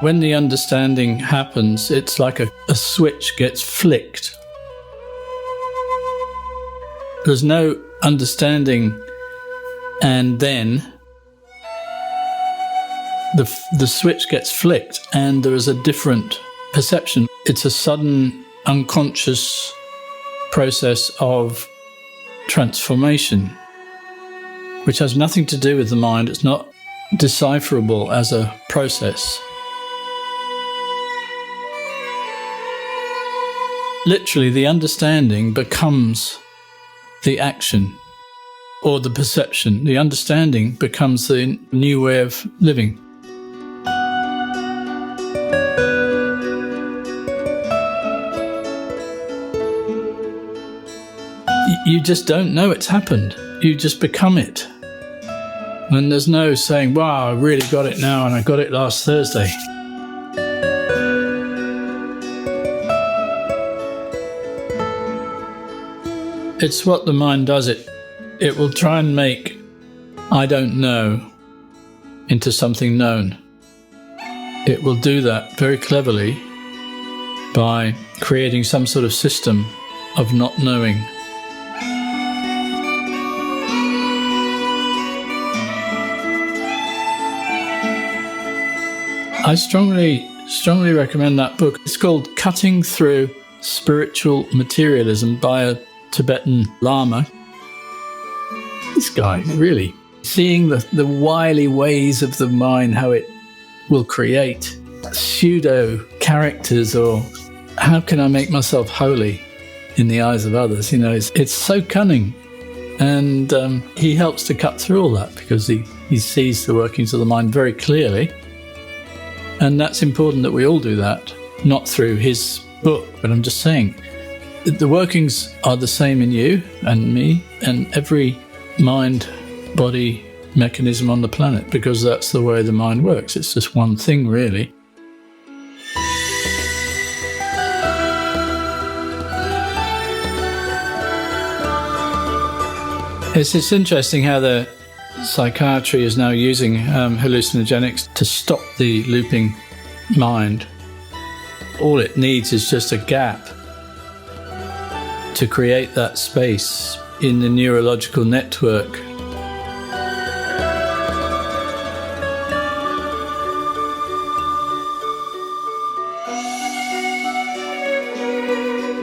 When the understanding happens, it's like a switch gets flicked. There's no understanding and then the switch gets flicked and there is a different perception. It's a sudden unconscious process of transformation, which has nothing to do with the mind. It's not decipherable as a process. Literally, the understanding becomes the action or the perception. The understanding becomes the new way of living. You just don't know it's happened. You just become it. And there's no saying, wow, I really got it now and I got it last Thursday. It's what the mind does. It will try and make I don't know into something known. It will do that very cleverly by creating some sort of system of not knowing. I strongly recommend that book. It's called Cutting Through Spiritual Materialism by a Tibetan Lama. This guy, really, seeing the wily ways of the mind, how it will create pseudo characters, or how can I make myself holy in the eyes of others? You know, it's so cunning. And he helps to cut through all that because he sees the workings of the mind very clearly. And that's important that we all do that, not through his book, but I'm just saying the workings are the same in you and me and every mind-body mechanism on the planet, because that's the way the mind works. It's just one thing, really. It's interesting how the psychiatry is now using hallucinogenics to stop the looping mind. All it needs is just a gap to create that space in the neurological network.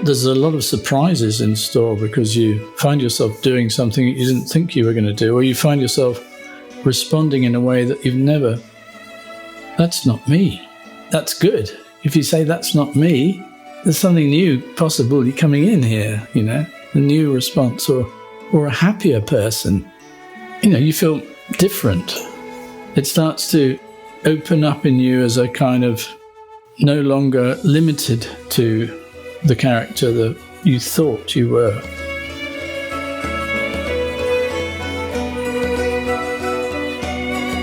There's a lot of surprises in store because you find yourself doing something that you didn't think you were going to do, or you find yourself responding in a way that you've never. That's not me. That's good. If you say that's not me, there's something new possibly coming in here, you know, a new response or a happier person. You know, you feel different. It starts to open up in you as a kind of no longer limited to the character that you thought you were.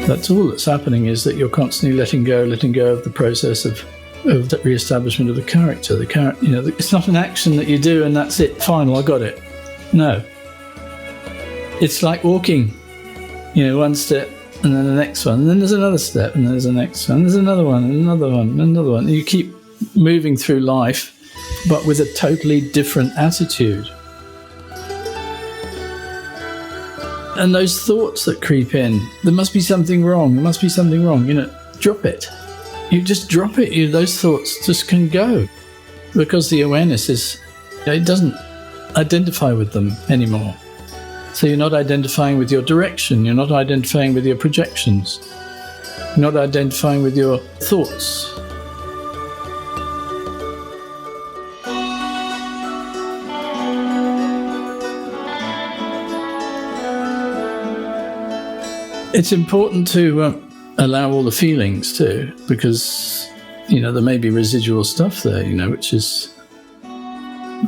That's all that's happening, is that you're constantly letting go of the process of the re-establishment of the character. You know, it's not an action that you do and that's it, final, I got it. No. It's like walking, you know, one step and then the next one, and then there's another step and there's the next one, there's another one, and another one, and another one. And you keep moving through life, but with a totally different attitude. And those thoughts that creep in, there must be something wrong, you know, drop it. You just drop it. Those thoughts just can go, because the awareness it doesn't identify with them anymore. So you're not identifying with your direction, you're not identifying with your projections, you're not identifying with your thoughts. It's important to allow all the feelings too, because, you know, there may be residual stuff there, you know,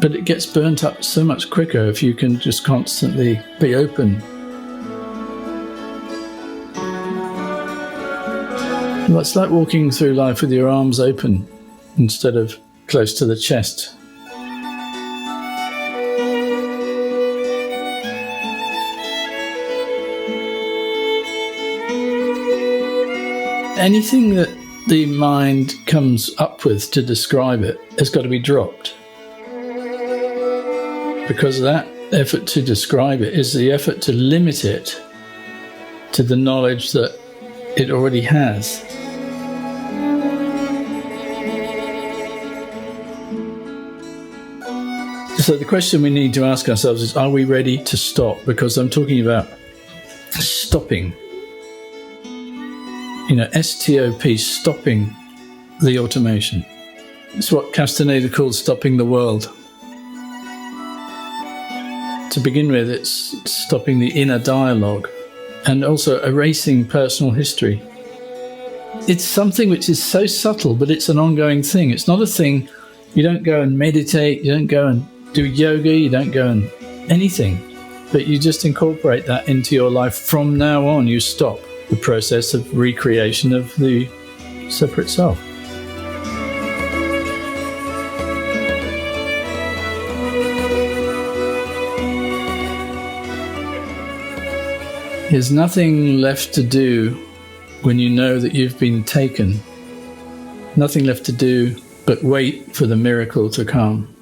but it gets burnt up so much quicker if you can just constantly be open. Well, it's like walking through life with your arms open instead of close to the chest. Anything that the mind comes up with to describe it has got to be dropped. Because that effort to describe it is the effort to limit it to the knowledge that it already has. So the question we need to ask ourselves is, are we ready to stop? Because I'm talking about stopping. STOP, stopping the automation. It's what Castaneda calls stopping the world. To begin with, it's stopping the inner dialogue and also erasing personal history. It's something which is so subtle, but it's an ongoing thing. It's not a thing, you don't go and meditate, you don't go and do yoga, you don't go and anything, but you just incorporate that into your life. From now on, you stop the process of recreation of the separate self. There's nothing left to do when you know that you've been taken. Nothing left to do but wait for the miracle to come.